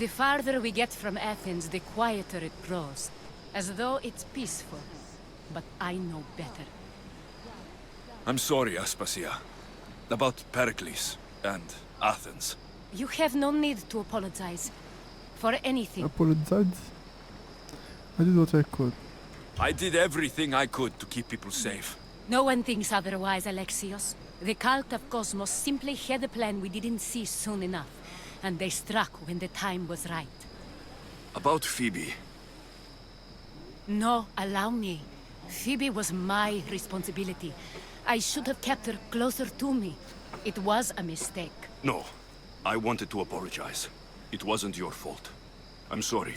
The farther we get from Athens, the quieter it grows. As though it's peaceful. But I know better. I'm sorry, Aspasia. About Pericles and Athens. You have no need to apologize. For anything. Apologize? I did what I could. I did everything I could to keep people safe. No one thinks otherwise, Alexios. The cult of Cosmos simply had a plan we didn't see soon enough. And they struck when the time was right. About Phoebe. No, allow me. Phoebe was my responsibility. I should have kept her closer to me. It was a mistake. No. I wanted to apologize. It wasn't your fault. I'm sorry.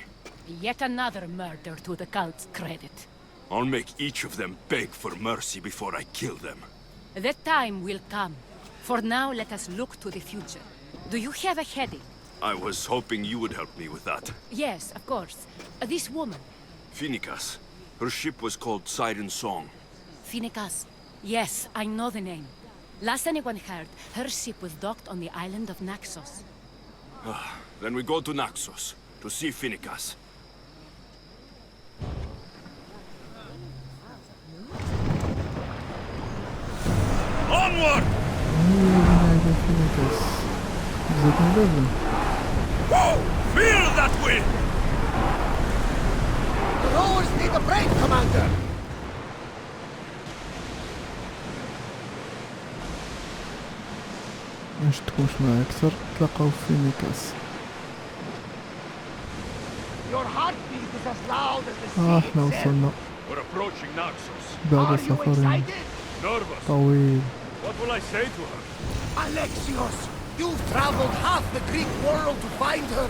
Yet another murder to the cult's credit. I'll make each of them beg for mercy before I kill them. That time will come. For now, let us look to the future. Do you have a heading? I was hoping you would help me with that. Yes, of course. This woman. Phoenicas. Her ship was called Siren Song. Phoenicas. Yes, I know the name. Last anyone heard, her ship was docked on the island of Naxos. Then we go to Naxos, to see Phoenicas. Onward! Whoa! Feel that wind! The rowers need a break, Commander! باش تكون شوية أكثر تلقاو فينيكاس. Your heartbeat is as loud as the sea احنا itself. وصلنا We're approaching Naxos. بعد Are you سفر excited? Nervous. طويل. What will I say to her? Alexios, you've traveled half the Greek world to find her.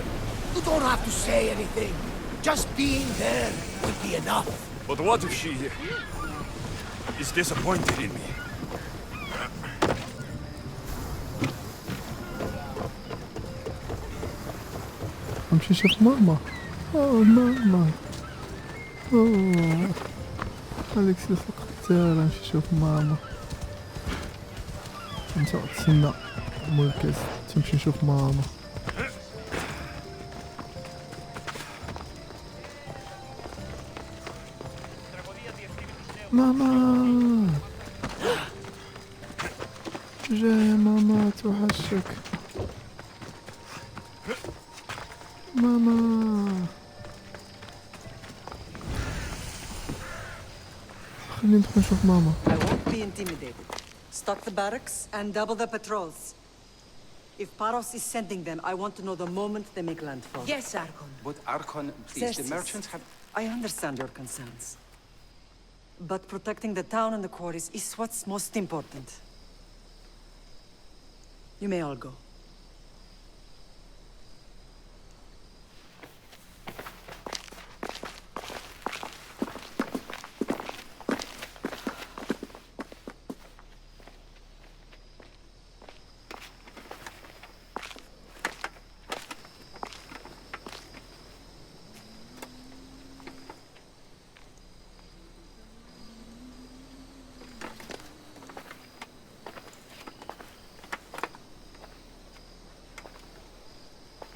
You don't have to say anything. Just being there will be enough. But what if she is disappointed in me? نمشي نشوف ماما. ماما. أليكسيوس القتال نمشي نشوف ماما. انت تسنى مركز تمشي نشوف ماما. ماما جاي ماما توحشك ماما خليني ندخل نشوف ماما. I won't be intimidated. Stock the barracks and double the patrols. If Paros is sending them, I want to know the moment they make landfall. Yes, Archon. But Archon, please, the Xerxes, merchants have... I understand your concerns. But protecting the town and the quarries is what's most important. You may all go.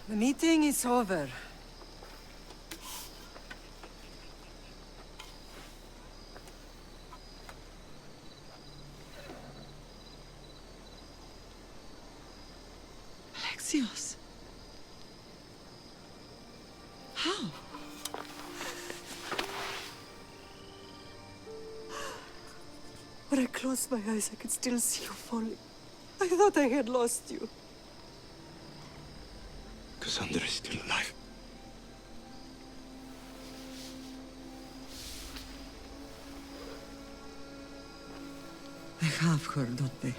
The meeting is over. Alexios. How? When I closed my eyes, I could still see you falling. I thought I had lost you. Cassandra is still alive. They have her, don't they?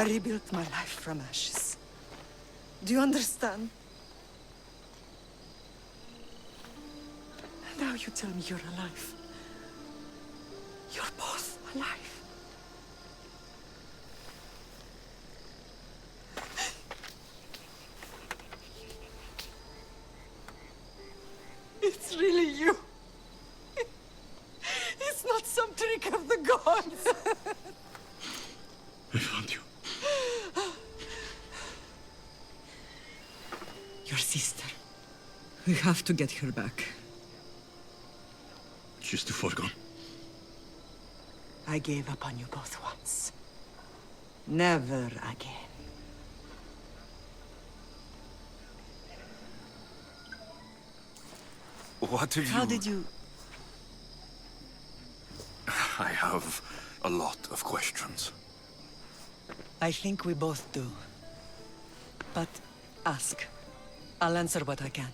I rebuilt my life from ashes. Do you understand? Now you tell me you're alive. You're both alive. It's really you. It's not some trick of the gods. Your sister. We have to get her back. She's too far gone. I gave up on you both once. Never again. What have you... How did you... I have a lot of questions. I think we both do. But ask. I'll answer what I can.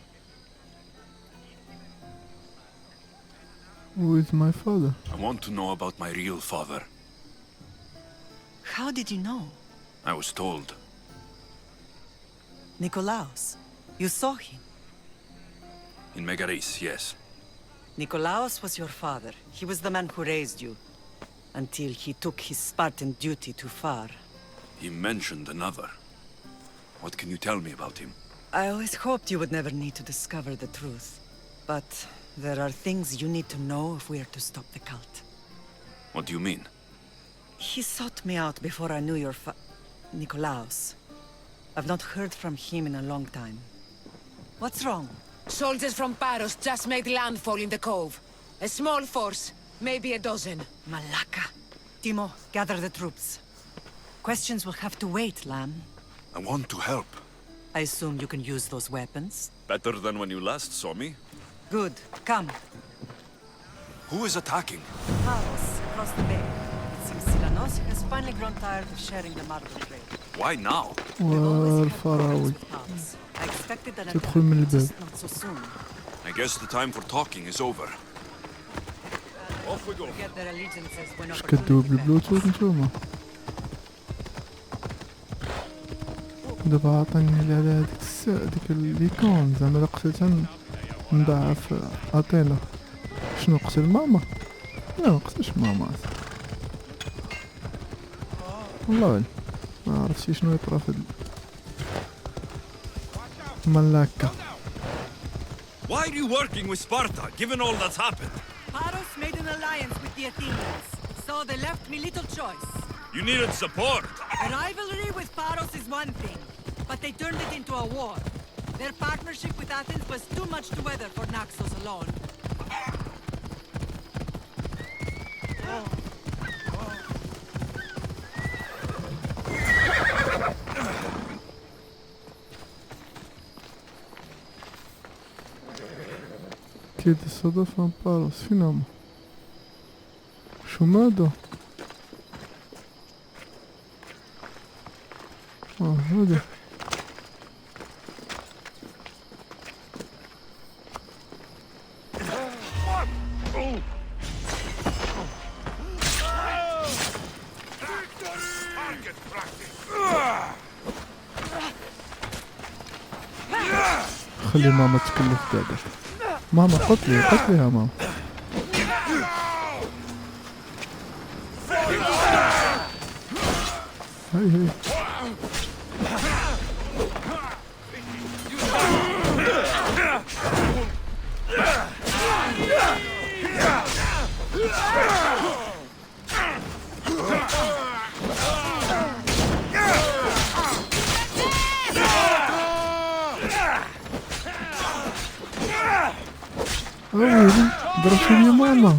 Who is my father? I want to know about my real father. How did you know? I was told. Nikolaos. You saw him. In Megaris, yes. Nikolaos was your father. He was the man who raised you. Until he took his Spartan duty too far. He mentioned another. What can you tell me about him? I always hoped you would never need to discover the truth. But there are things you need to know if we are to stop the cult. What do you mean? He sought me out before I knew your Nikolaos. I've not heard from him in a long time. What's wrong? Soldiers from Paros just made landfall in the cove. A small force, maybe a dozen. Malaka. Timo, gather the troops. Questions will have to wait, Lamb. I want to help. I assume you can use those weapons? Better than when you last saw me. Good. Come. Who is attacking? Paros, across the bay. It seems Silanos has finally grown tired of sharing the marble trade. Why now? We've always had والفراوي problems with Paros. I expected an تدخل من attack, الباب. just not so soon. I guess the time for talking is over. Off we go. Get their allegiances when اش كدوب opportunity بالبلوتوث نتوما دابا عطاني على ديك ليكون زعما الا قتلت نضاعف اثينا شنو نقتل ماما لا منقتلش ماما والله ما عرفتش شنو يطرا في ملاكا. Why are you working with Sparta, given all that's happened? Paros made an alliance with the Athenians, so they left me little choice. You needed support. A rivalry with Paros is one thing, but they turned it into a war. Their partnership with Athens was too much to weather for Naxos alone. كيد الصدف عن باروس فين هما شو ماذا هذا خلي ماما تكلف دابا ماما قتليها ماما هاي ضربتو ليا ماما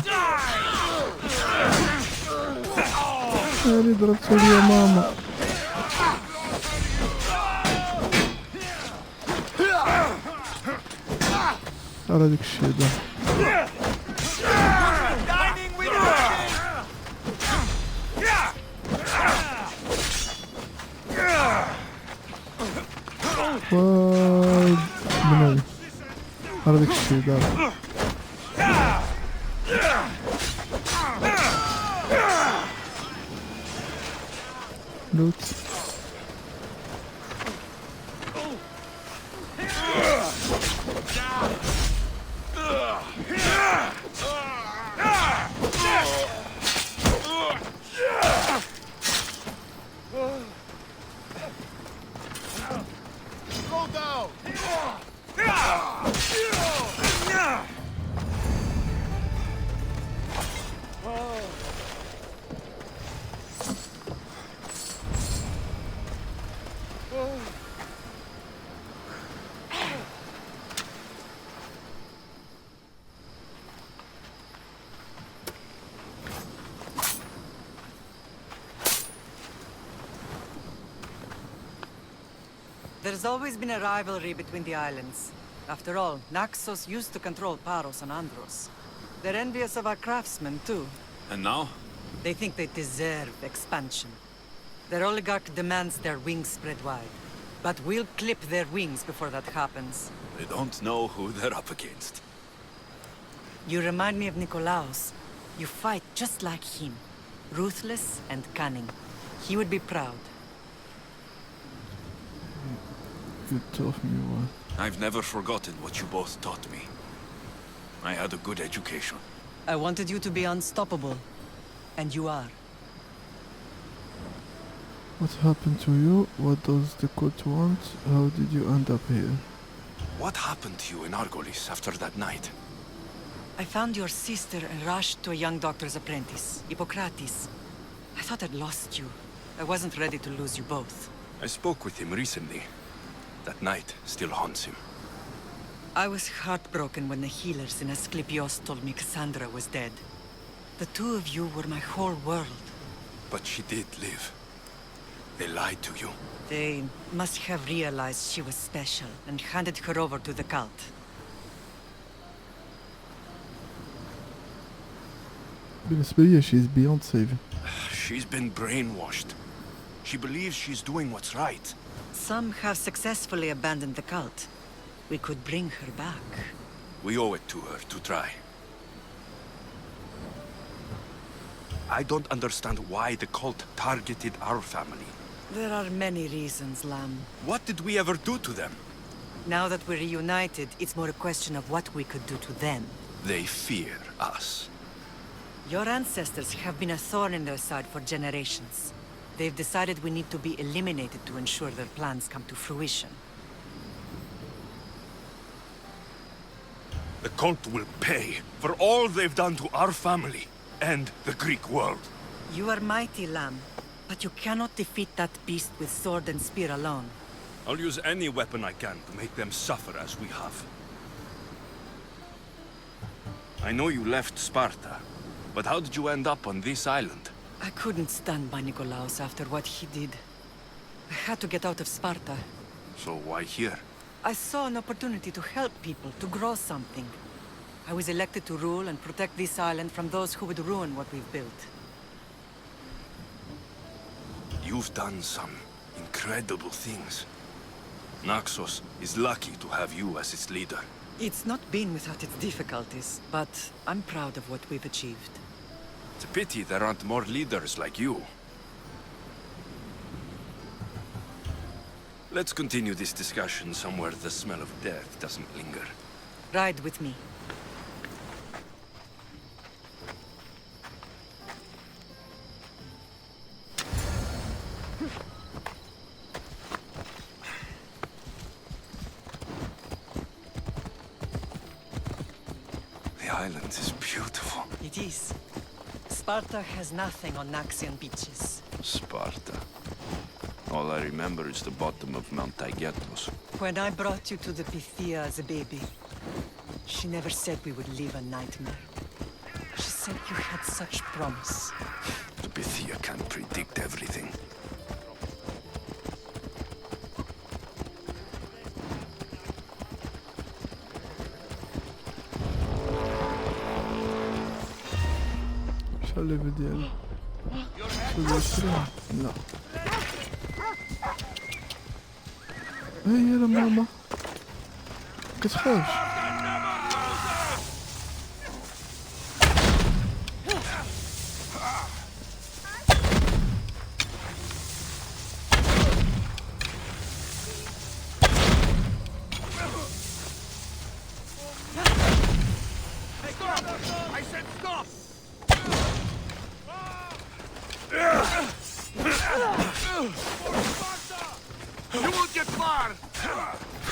هاني ضربتو ليا ماما على ديك الشي دا واي بنادي على ديك الشي دا لوت There's always been a rivalry between the islands. After all, Naxos used to control Paros and Andros. They're envious of our craftsmen, too. And now? They think they deserve expansion. Their oligarch demands their wings spread wide. But we'll clip their wings before that happens. They don't know who they're up against. You remind me of Nikolaos. You fight just like him. Ruthless and cunning. He would be proud. You taught me well. I've never forgotten what you both taught me. I had a good education. I wanted you to be unstoppable. And you are. What happened to you? What does the court want? How did you end up here? What happened to you in Argolis after that night? I found your sister and rushed to a young doctor's apprentice, Hippocrates. I thought I'd lost you. I wasn't ready to lose you both. I spoke with him recently. That night still haunts him. I was heartbroken when the healers in Asclepios told me Cassandra was dead. The two of you were my whole world. But she did live. They lied to you. They must have realized she was special and handed her over to the cult. بالنسبة لي she's beyond saving. She's been brainwashed. She believes she's doing what's right. Some have successfully abandoned the cult. We could bring her back. We owe it to her to try. I don't understand why the cult targeted our family. There are many reasons, Lamb. What did we ever do to them? Now that we're reunited, it's more a question of what we could do to them. They fear us. Your ancestors have been a thorn in their side for generations. They've decided we need to be eliminated to ensure their plans come to fruition. The cult will pay for all they've done to our family and the Greek world. You are mighty, Lamb, but you cannot defeat that beast with sword and spear alone. I'll use any weapon I can to make them suffer as we have. I know you left Sparta, but how did you end up on this island? I couldn't stand by Nikolaos after what he did. I had to get out of Sparta. So why here? I saw an opportunity to help people, to grow something. I was elected to rule and protect this island from those who would ruin what we've built. You've done some incredible things. Naxos is lucky to have you as its leader. It's not been without its difficulties, but I'm proud of what we've achieved. It's a pity there aren't more leaders like you. Let's continue this discussion somewhere the smell of death doesn't linger. Ride with me. The island is beautiful. It is. Sparta has nothing on Naxian beaches. Sparta. All I remember is the bottom of Mount Taygetos. When I brought you to the Pythia as a baby, she never said we would live a nightmare. She said you had such promise. The Pythia can't predict everything. شحال الليفل ديالو؟ ولا 20؟ لا هي لا ماما كتخافش.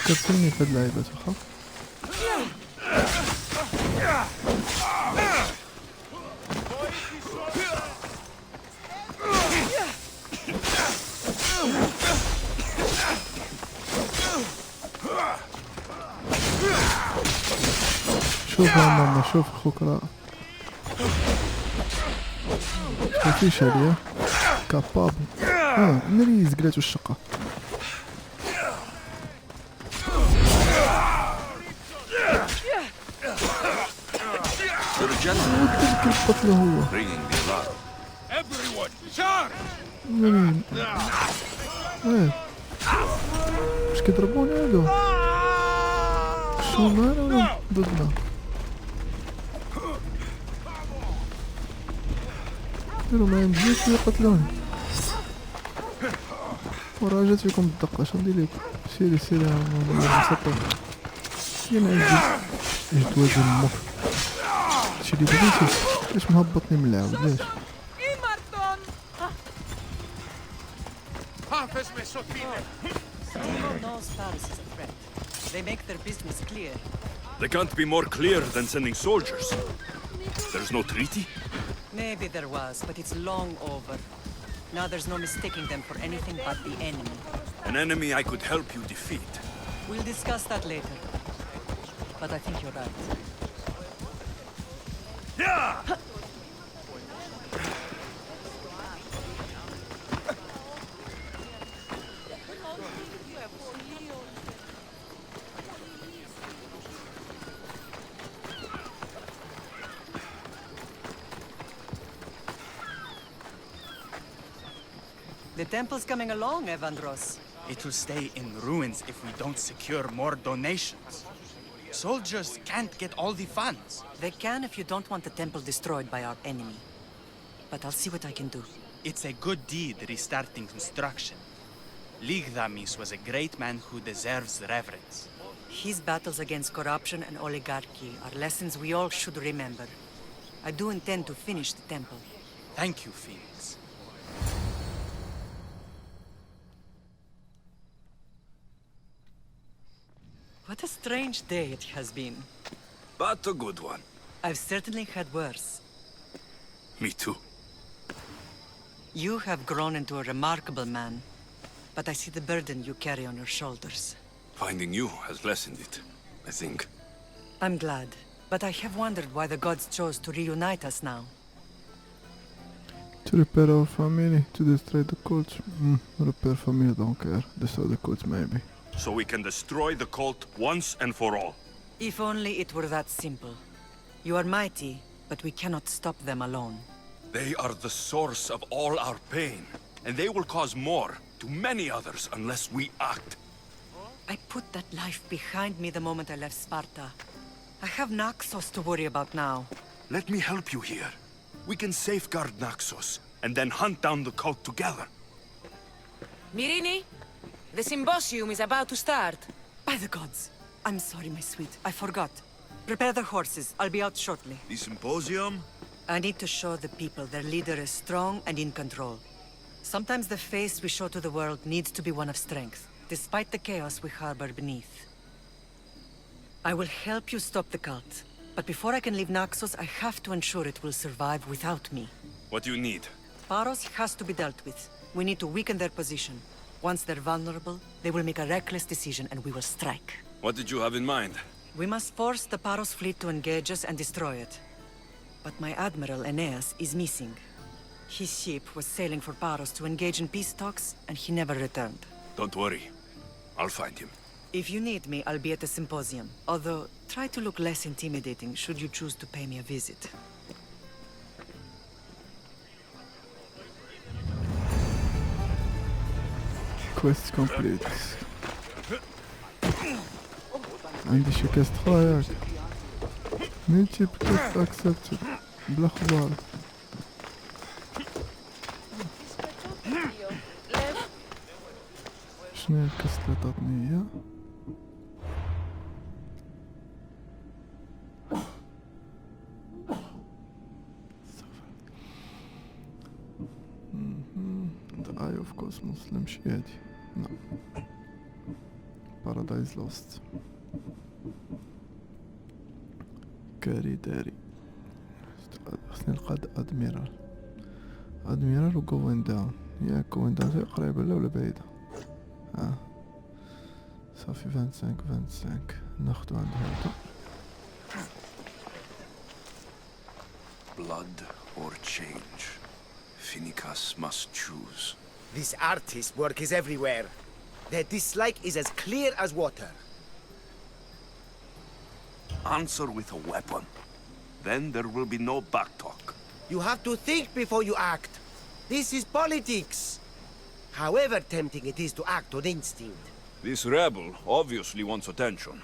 فكرتيني في هاد اللعيبات واخا. شوف يا ماما شوف خوك راه متخافيش عليا كابابل نريز قلاتو الشقة. gentleman القتل هو ringing the alarm. Everyone, charge! منين واش كيضربوني هادو شنو معنا ولا ضدنا ديرو معايا مزيان يقتلوني وراه جات فيكم الدقة اش ندير لكم سيري مسطر فين عندي جدوى ديال امك هادشي اللي بغيتي علاش مهبطني من العاود علاش Timo knows Paris is a threat. They make their business clear. They can't be more clear than sending soldiers. There's no treaty? Maybe there was, but it's long over. Now there's no mistaking them for anything but the enemy. An enemy I could help you defeat. We'll discuss that later. But I think you're right. The temple's coming along, Evandros. It will stay in ruins if we don't secure more donations. Soldiers can't get all the funds. They can if you don't want the temple destroyed by our enemy. But I'll see what I can do. It's a good deed restarting construction. Ligdamis was a great man who deserves reverence. His battles against corruption and oligarchy are lessons we all should remember. I do intend to finish the temple. Thank you, Phoenix. What a strange day it has been. But a good one. I've certainly had worse. Me too. You have grown into a remarkable man, but I see the burden you carry on your shoulders. Finding you has lessened it, I think. I'm glad, but I have wondered why the gods chose to reunite us now. To repair our family, to destroy the cult. Repair family, don't care. Destroy the cult, maybe. So we can destroy the cult once and for all. If only it were that simple. You are mighty, but we cannot stop them alone. They are the source of all our pain, and they will cause more to many others unless we act. I put that life behind me the moment I left Sparta. I have Naxos to worry about now. Let me help you here. We can safeguard Naxos, and then hunt down the cult together. Myrrine, the symposium is about to start. By the gods! I'm sorry, my sweet. I forgot. Prepare the horses. I'll be out shortly. The symposium? I need to show the people their leader is strong and in control. Sometimes the face we show to the world needs to be one of strength, despite the chaos we harbor beneath. I will help you stop the cult. But before I can leave Naxos, I have to ensure it will survive without me. What do you need? Paros has to be dealt with. We need to weaken their position. Once they're vulnerable, they will make a reckless decision and we will strike. What did you have in mind? We must force the Paros fleet to engage us and destroy it. But my admiral, Aeneas, is missing. His ship was sailing for Paros to engage in peace talks, and he never returned. Don't worry. I'll find him. If you need me, I'll be at the symposium. Although, try to look less intimidating should you choose to pay me a visit. Quest complete. عندي شي كاست اخرى ياك multiple quest accepted بلا خبار شنو هي الكاست اللي عطاتني هي The Eye of Cosmos نمشي هادي نعم Paradise Lost كاري داري خصني نلقى ادميرال و going down ياك going down هي قريبة لا ولا بعيدة صافي 25 ناخدو عند هادا Blood or change. Phoenix must choose. This artist's work is everywhere. Their dislike is as clear as water. Answer with a weapon. Then there will be no backtalk. You have to think before you act. This is politics. However tempting it is to act on instinct. This rebel obviously wants attention.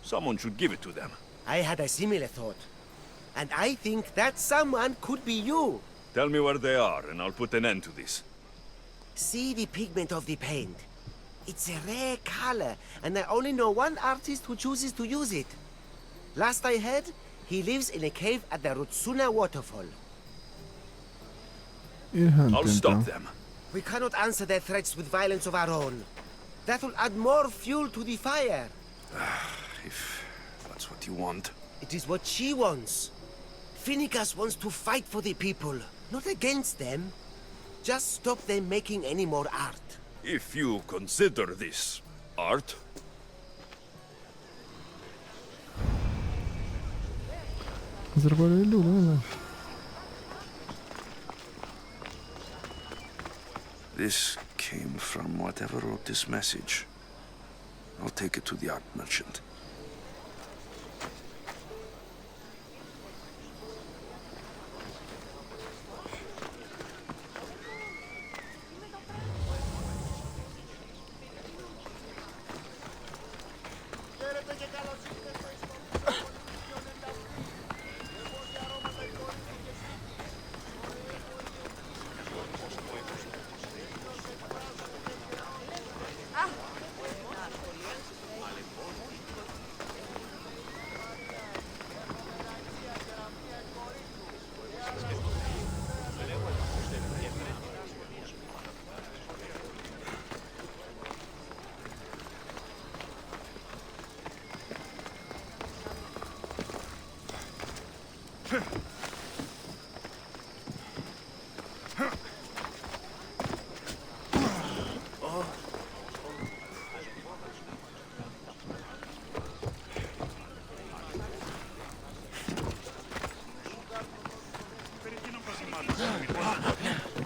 Someone should give it to them. I had a similar thought. And I think that someone could be you. Tell me where they are, and I'll put an end to this. See the pigment of the paint. It's a rare color, and I only know one artist who chooses to use it. Last I heard, he lives in a cave at the Rutsuna waterfall. I'll stop them. We cannot answer their threats with violence of our own. That will add more fuel to the fire. If that's what you want. It is what she wants. Finicus wants to fight for the people, not against them. Just stop them making any more art. If you consider this art. This came from whatever wrote this message. I'll take it to the art merchant.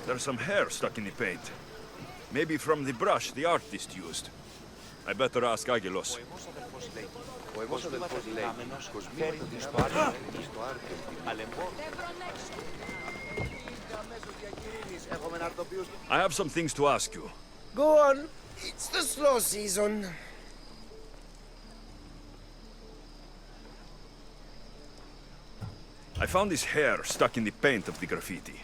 There's some hair stuck in the paint. Maybe from the brush the artist used. I better ask Agilos. I have some things to ask you. Go on. It's the slow season. I found this hair stuck in the paint of the graffiti.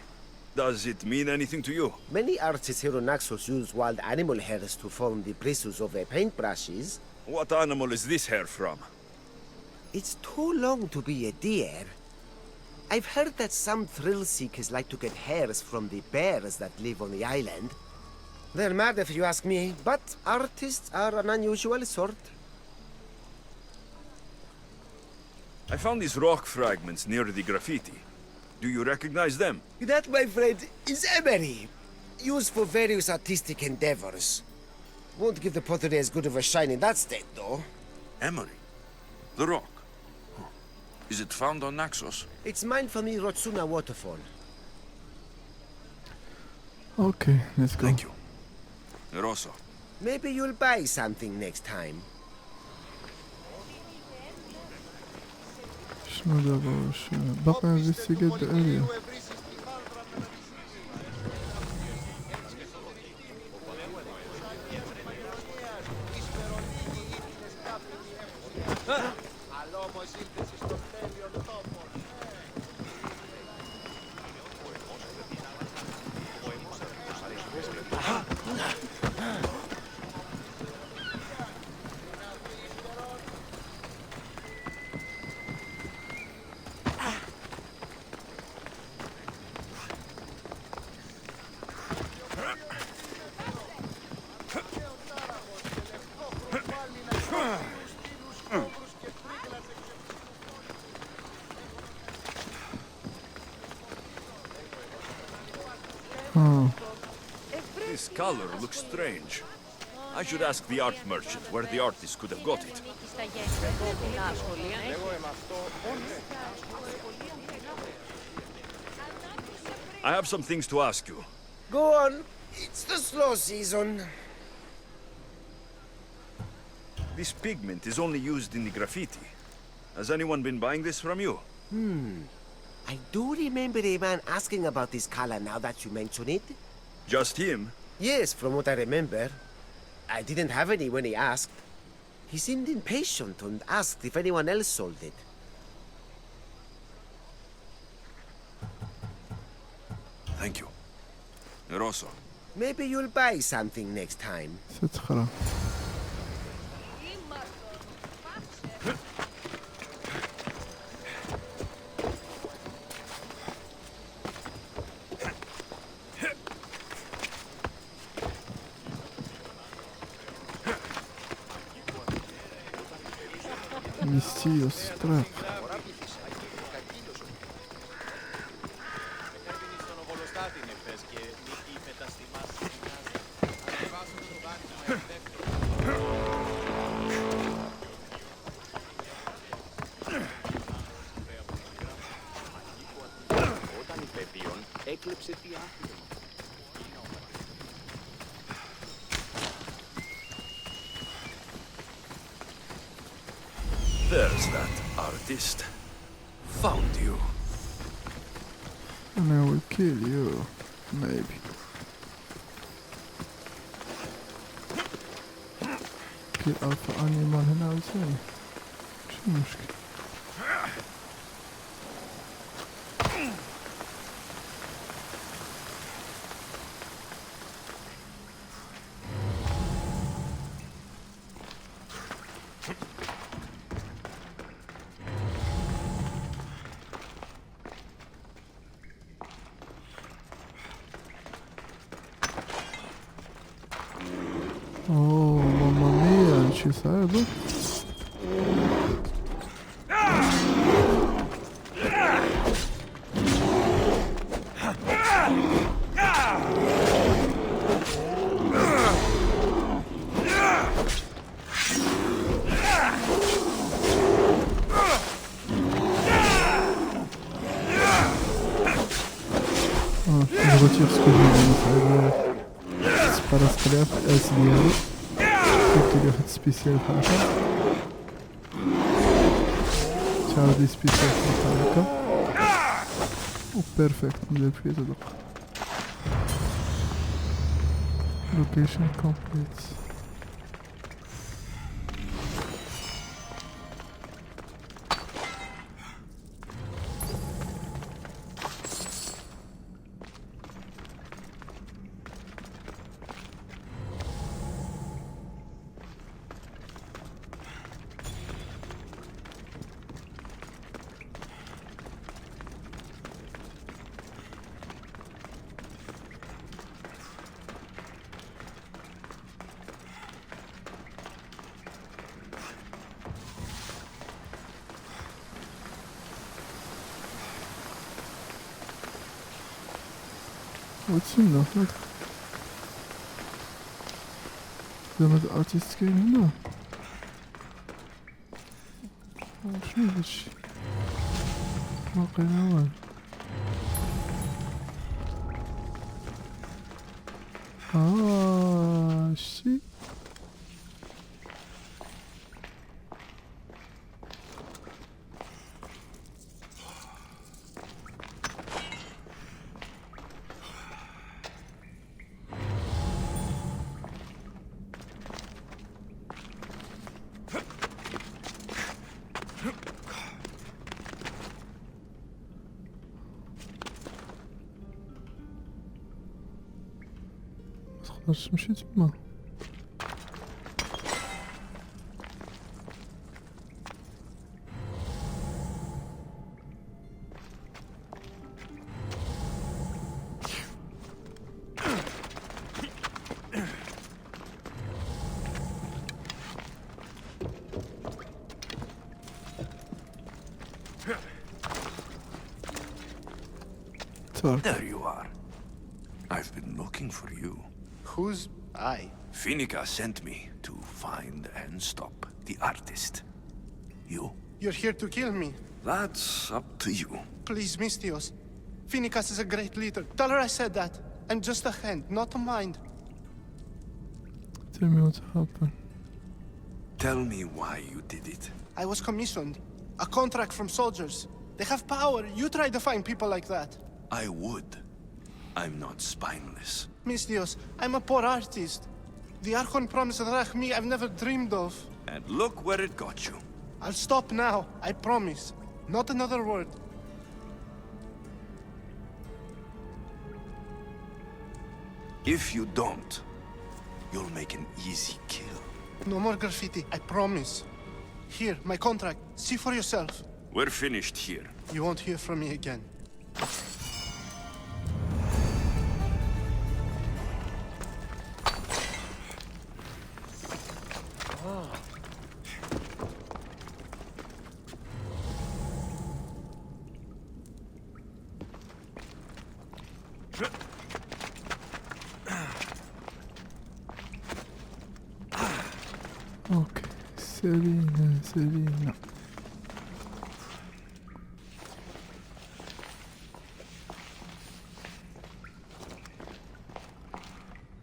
Does it mean anything to you? Many artists here on Naxos use wild animal hairs to form the bristles of their paintbrushes. What animal is this hair from? It's too long to be a deer. I've heard that some thrill seekers like to get hairs from the bears that live on the island. They're mad if you ask me, but artists are an unusual sort. I found these rock fragments near the graffiti. Do you recognize them? That, my friend, is emery. Used for various artistic endeavors. Won't give the pottery as good of a shine in that state, though. Emery? The rock? Huh. Is it found on Naxos? It's mined from the Rotsuna waterfall. Okay, let's go. Thank you. Rosso. Maybe you'll buy something next time. شنو دابا واش باقي انفستيغيت ذا اريا This color looks strange. I should ask the art merchant where the artist could have got it. I have some things to ask you. Go on. It's the slow season. This pigment is only used in the graffiti. Has anyone been buying this from you? I do remember a man asking about this color now that you mention it. Just him? Yes, from what I remember. I didn't have any when he asked. He seemed impatient and asked if anyone else sold it. Thank you. Rosso. Maybe you'll buy something next time. ستخرى. Mysterious trap. There's that artist. Found you. And I will kill you. Maybe. في ألفا أنيمال هنا عاوزين. شو المشكلة؟ Oh, mamma mia, ci sarebbe? Je retire ce que j'ai dit. Sparta في الاس ديالي درت لي واحد سبيسيال بحال هكا تعاودي سبيسيال بحال هكا و بيرفكت ندير فيه تدق لوكيشن كومبليت What's in there? زعما الارتيست كاين هنا شنو هادشي واقيلا والو شتي متقدرش تمشي تما There you are. I've been looking for you. Who's I? Finica sent me to find and stop the artist. You? You're here to kill me. That's up to you. Please, Mystios. Finicas is a great leader. Tell her I said that. I'm just a hand, not a mind. Tell me what happened. Tell me why you did it. I was commissioned. A contract from soldiers. They have power. You try to find people like that. I would. I'm not spineless. Mistios, I'm a poor artist. The Archon promised Rachmi I've never dreamed of. And look where it got you. I'll stop now, I promise. Not another word. If you don't, you'll make an easy kill. No more graffiti, I promise. Here, my contract. See for yourself. We're finished here. You won't hear from me again. اوكي سرينا سرينا.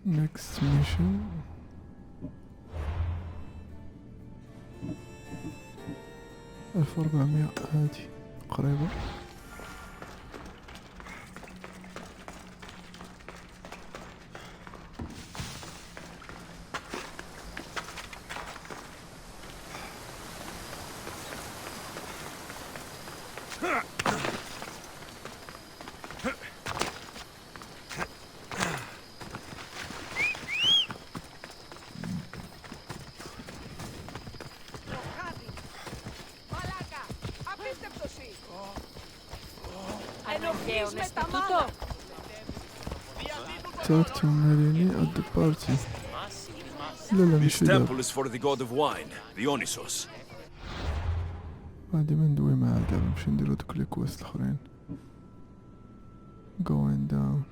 next mission. ألف وأربعمية هادي قريبة. Talk to Marini at the party. لا This مش هذا. temple is for the god of wine, Dionysos. غادي ما ندوي مع هذا نمشي نديرو دوك لي كويست الآخرين. Going down.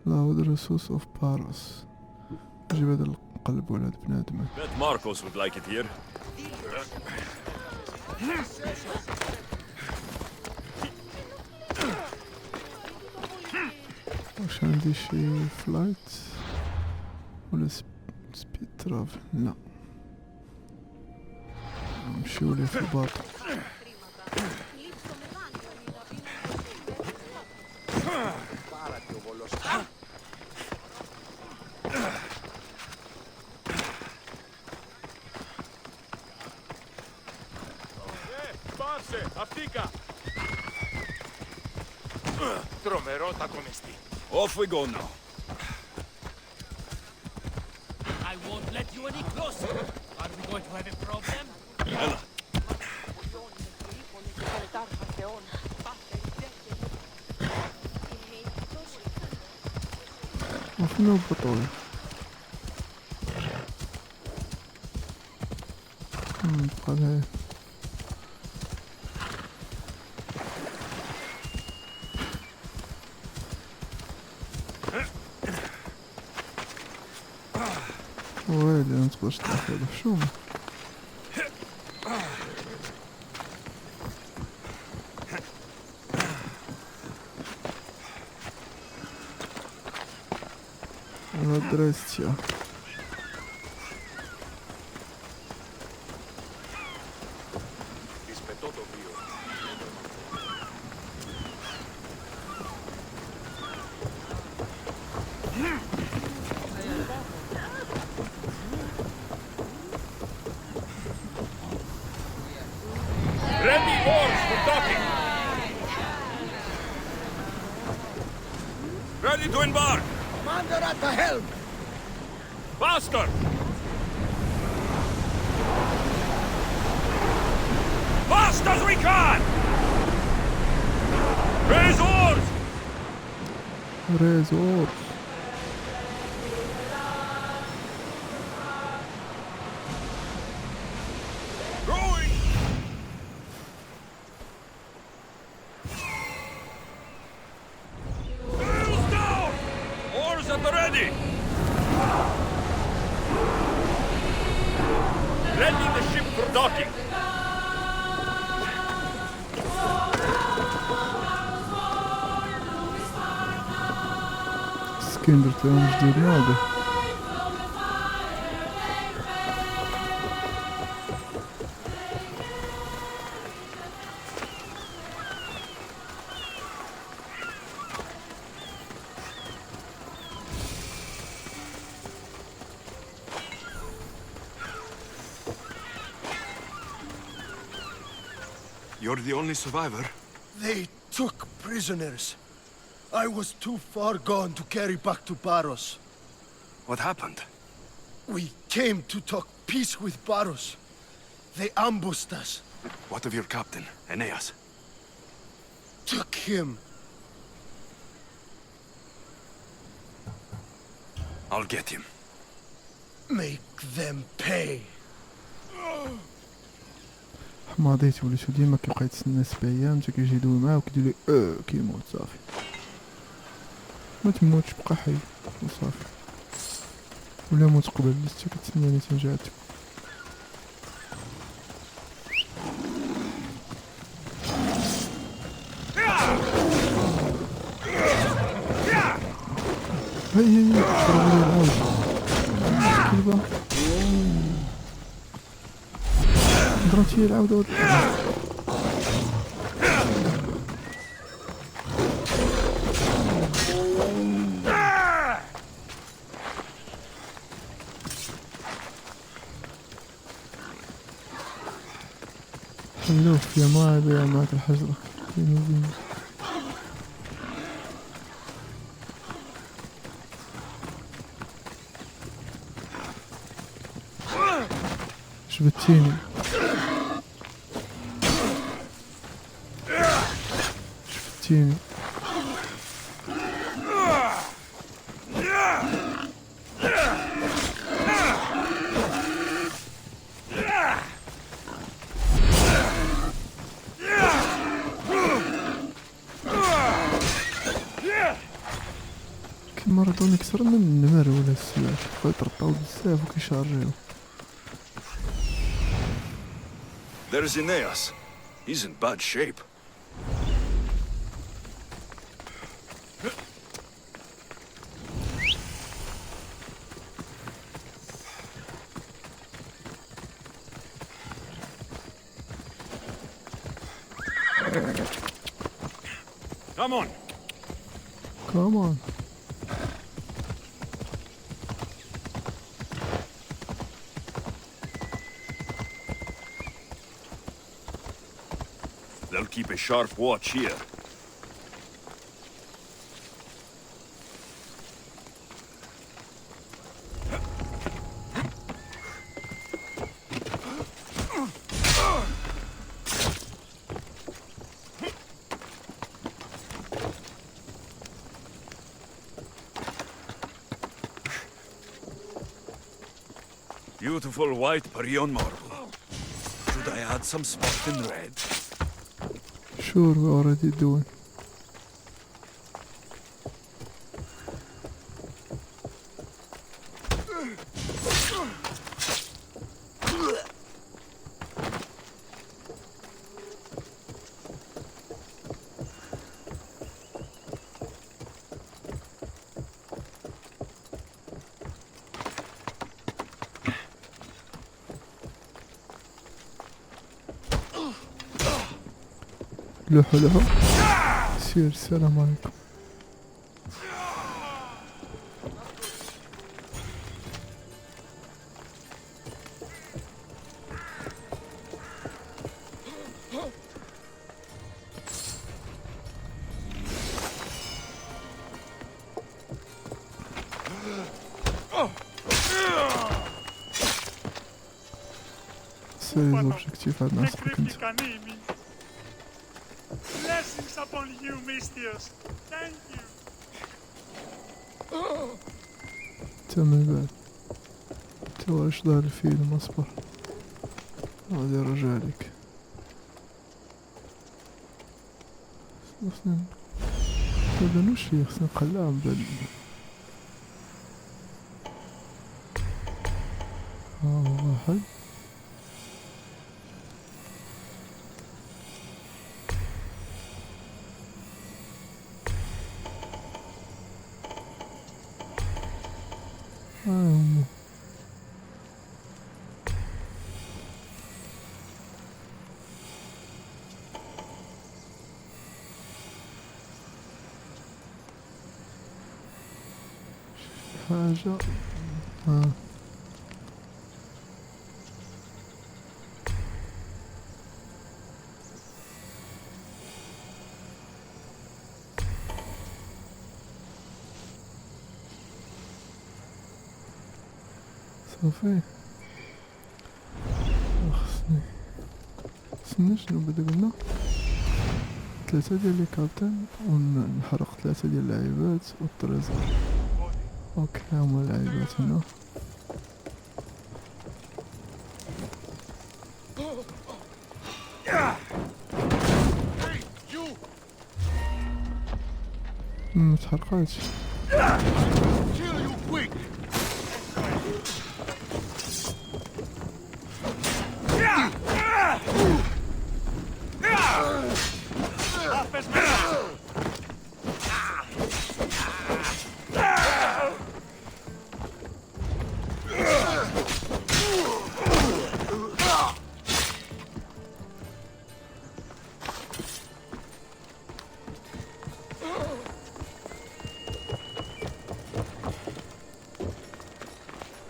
Loud resource of Paros. نجيب هذا القلب ولا هاد بنادم. Bet Marcos would like it here. واش عندي شي فلايت ولا سبيد ترافل؟ لا نمشيو ليه في الباطن. Off we go now. I won't let you any closer. Are we going to have a problem? Ella. وفينا البطولة. بقى لها ويلي متبقاش تاخذ شو Здрасте. Ready oars for docking. Ready to embark. Commander at the helm! Faster. Fast as we can. Raise oars. Raise oars. Rowing. Sails down. Oars at the ready. Ready the ship for docking. سكندر تاعنا جديد ناضي. You're the only survivor? They took prisoners. I was too far gone to carry back to Paros. What happened? We came to talk peace with Paros. They ambushed us. What of your captain, Aeneas? Took him. I'll get him. Make them pay. حماضيت وليتو ديما كيبقى يتسنى 7 ايام حتى كيجي يدوي معاه وكيدير لي كيموت صافي. ما تموتش بقى حي وصافي. ولا موت قبل لسه كتسناني تنجاتك. هي ضربوا لي العود كلبة ضربت هي العود حلوف يا ماعب يا معك الحجرة شبتيني شبتيني كيما راه كسر من النمر ولا السلاح كيطرطاو بزاف وكيشارجيو. There's Aeneas. He's in bad shape. Come on. Come on. They'll keep a sharp watch here. Beautiful white Parion marble. Should I add some spot in red? Sure, we're already doing. لوحو لوحو سير السلام عليكم. C'est les objectifs à notre compte. Blessings upon you, Mistios. Thank you. تم بعد توا اش دار الفيلم اصبر غادي رجالك خصنا هذا نوشي خصنا نقلع من بعد واحد حاجة صافي خصني نستنى شنو بدا قلنا 3 ديال لي كابتن ونحرق 3 ديال اللعيبات والطريزور. اوكي هما اللعيبات هنا. متحرقاتش.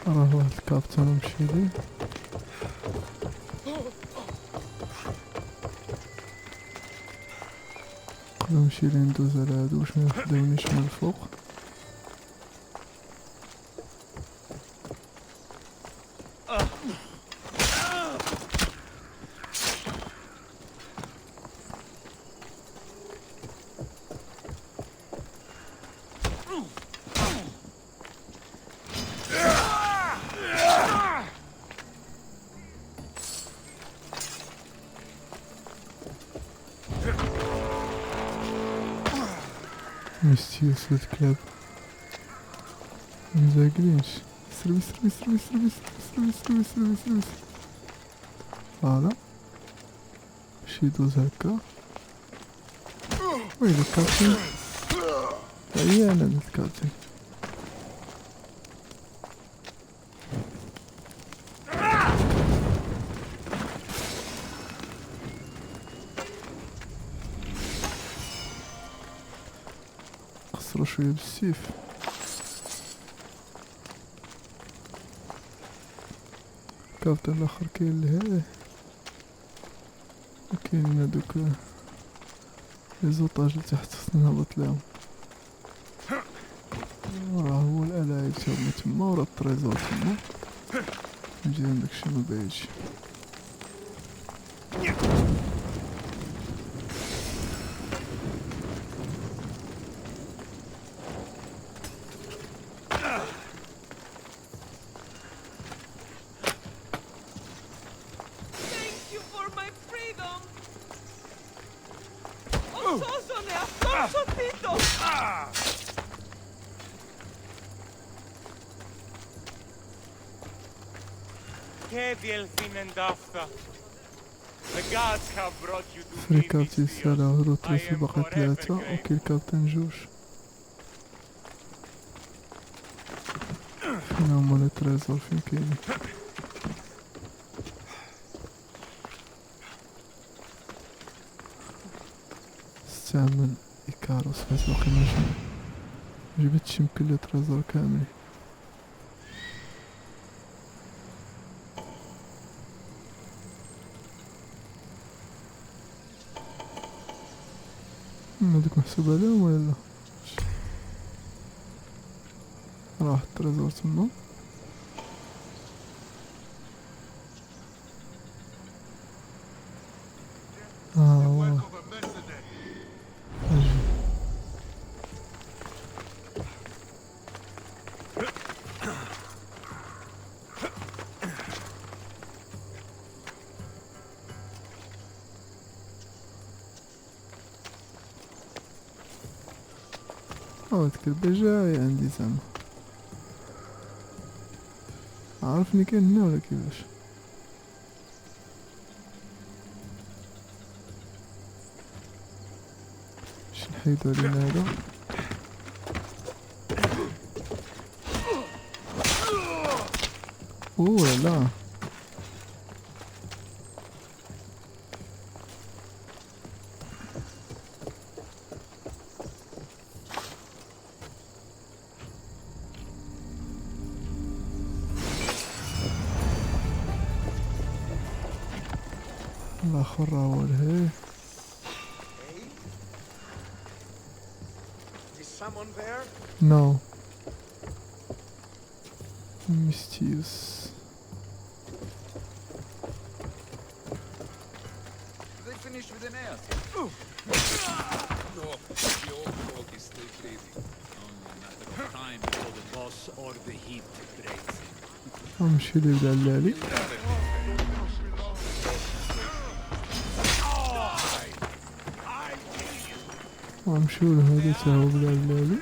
راه واحد الكابتن مشي ليه. قبل نمشي ليه ندوز على هادو باش ميخداونيش من الفوق. مستيوس هاد الكلاب مزاقلينش. سربي سربي سربي سربي سربي سربي سربي سربي. فوالا باش يدوز هكا. وين الكابتن؟ هيا انا الكابتن. قصرو شوية بالسيف. الكابتن الاخر كاين لهيه وكاينين هادوك لي زوطاج لتحت خصنا نهبط ليهم. راه هو الألاعيب تا هما تما وراه الطريزور تما. نجي داكشي مبعيدش. فري كابتن سالا هدو تريسو باقي 3 وكاين كابتن 2. فين هما لي تريزور فين كاينين؟ استعمل إيكاروس فاش باقي مجبتش يمكن لي تريزور كاملين. هادوك محسوب عليهم ولا لا؟ راه واحد التريزور تما. واه اجي هاديك البجاية عندي زعما. عارفني كاين هنا ولا كيفاش؟ باش نحيدو علينا هذا. اوه لا الاخر هو الهي. No. Mysterious. they finish with an ass? No, the old dog is still crazy. Only a matter of time before the boss or the heat breaks him. نمشي للدلالي. ونمشيو لهذا تا هو بلالالي.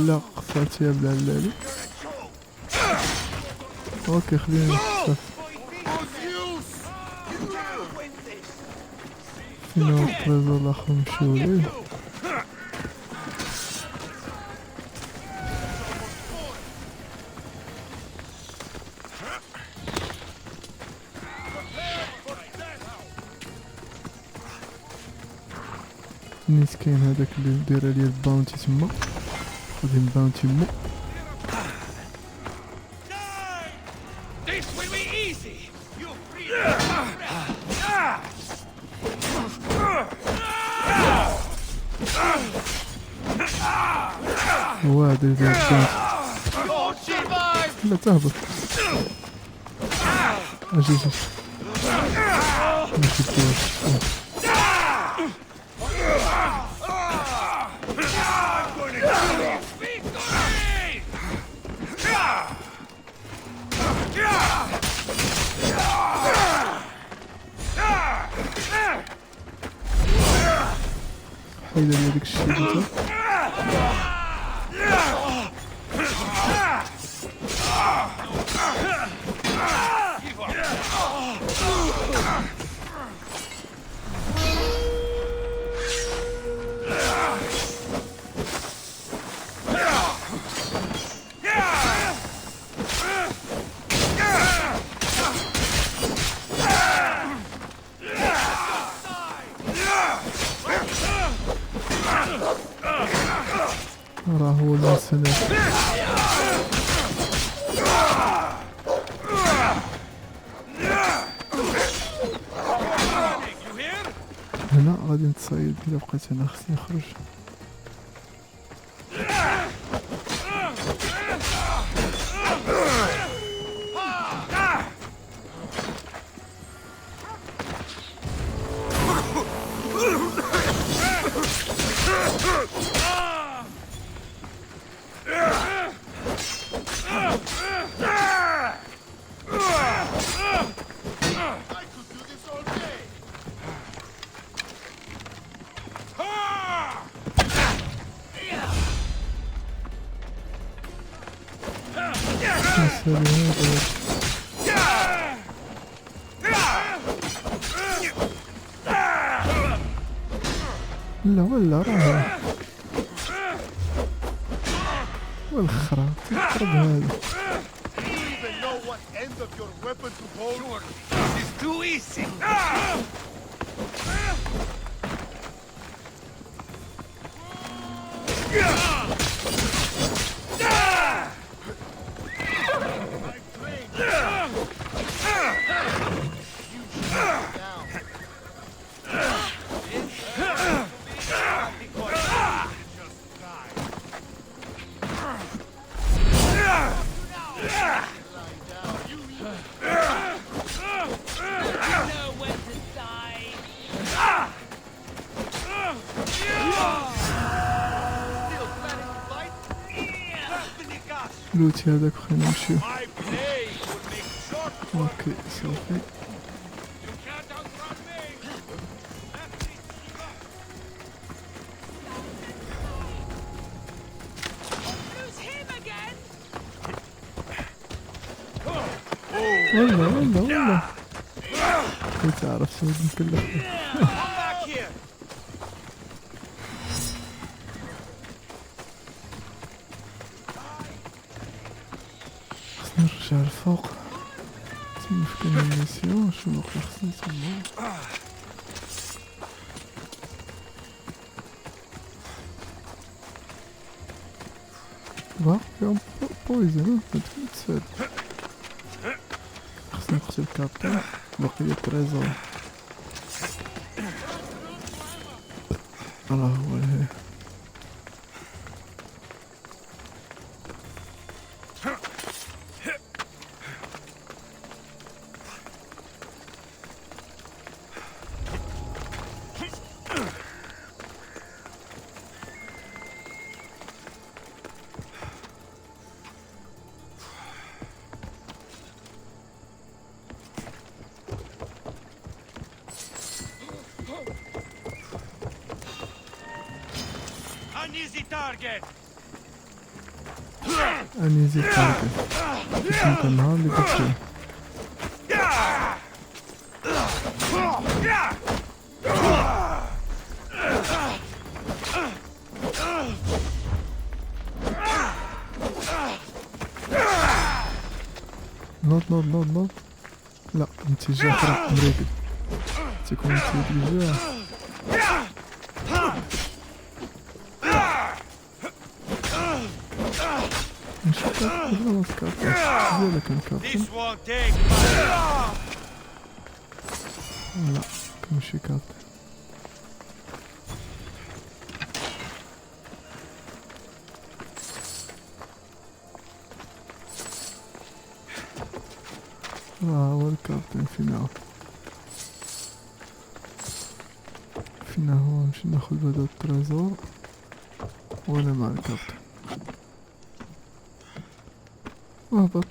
لا قصرتيها بلالالي. اوكي خلينا نشوف فين هو الطريزور الاخر نمشيو ليه. نيت كاين هذاك اللي داير عليه الباونتي تما، خدي الباونتي مو. هو هذا اللي داير الباونتي. لا تهبط. اجي اجي ماشي كيفاش. حيد لي داك الشيء انت. راه هو المرسنير. هنا غادي نتصايد الا بقيت هنا خصني نخرج. لا ولا راه والخرا تقرب هذا. لوتي هذاك خلينا نمشيو. اوكي صافي. والله كنت عارف سويت كله. نرجع الفوق تم فين الميسيون. شو بقى خصني تما باقي فيهم بويزن. نتسال خصني نقتل الكابتن. باقي لي تريزور. راه هو هي. اني زيد تارجت باش نكون نهار اللي درت فيه. نوض لا اتجاه اخر امريكي تكون اتجاه نشوف خلاص كارت ديالك كان كارت لا كنمشي كارت هو الكابتن فينا هو نمشي ناخد هذا التريزور وانا مع الكابتن. اهبط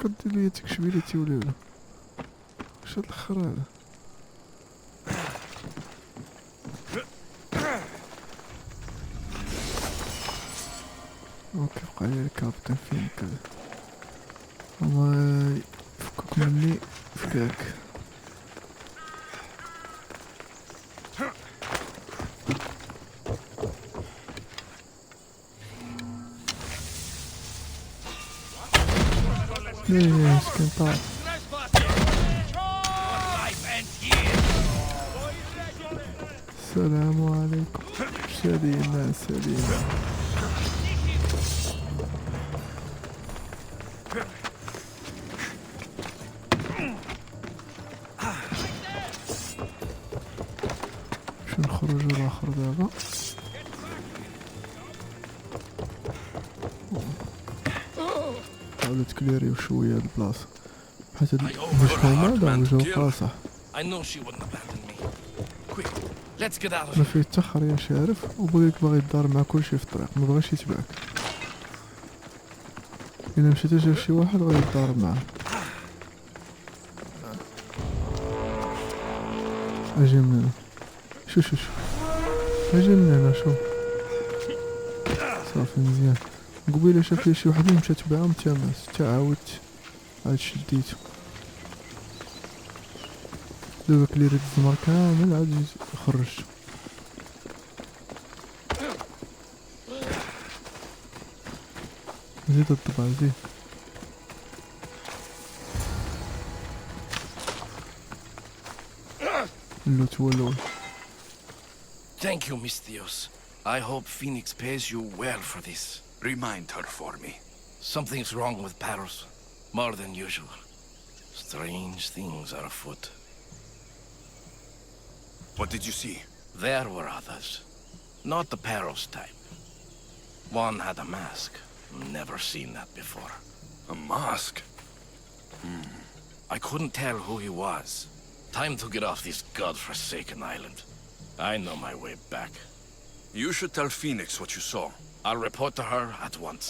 كدير ليا تكشبيلاتي ولا واش هاد الاخر هذا كيبقى لي الكابتن فين كذا الله يفكك مني فكاك. ليش كان طاح السلام عليكم سليمة باش نخرجو الاخر دابا. حاولوا تكليريو شويه البلاصه حيت هاد المشكل هذا وجهو قاصح ما فيه حتى خريه شارف وبغيك باغي يدار مع كلشي في الطريق ما بغاش يتبعك. الا مشيتي جا شي واحد غادي يضارب معاه. اجي من هنا شو اجي من هنا شوف صافي مزيان. قبيله شاف لي شي وحدين مشات بهم تماس تعاودت عاد شديتو دابا كليريت الزمر كامل عاد خرجتو. زيد الطبع زيد اللوت هو الاول. Thank you, Misthios. I hope Phoenix pays you well for this. Remind her for me. Something's wrong with Paros. More than usual. Strange things are afoot. What did you see? There were others. Not the Paros type. One had a mask. Never seen that before. A mask? I couldn't tell who he was. Time to get off this godforsaken island. I know my way back. You should tell Phoenix what you saw. I'll report to her at once.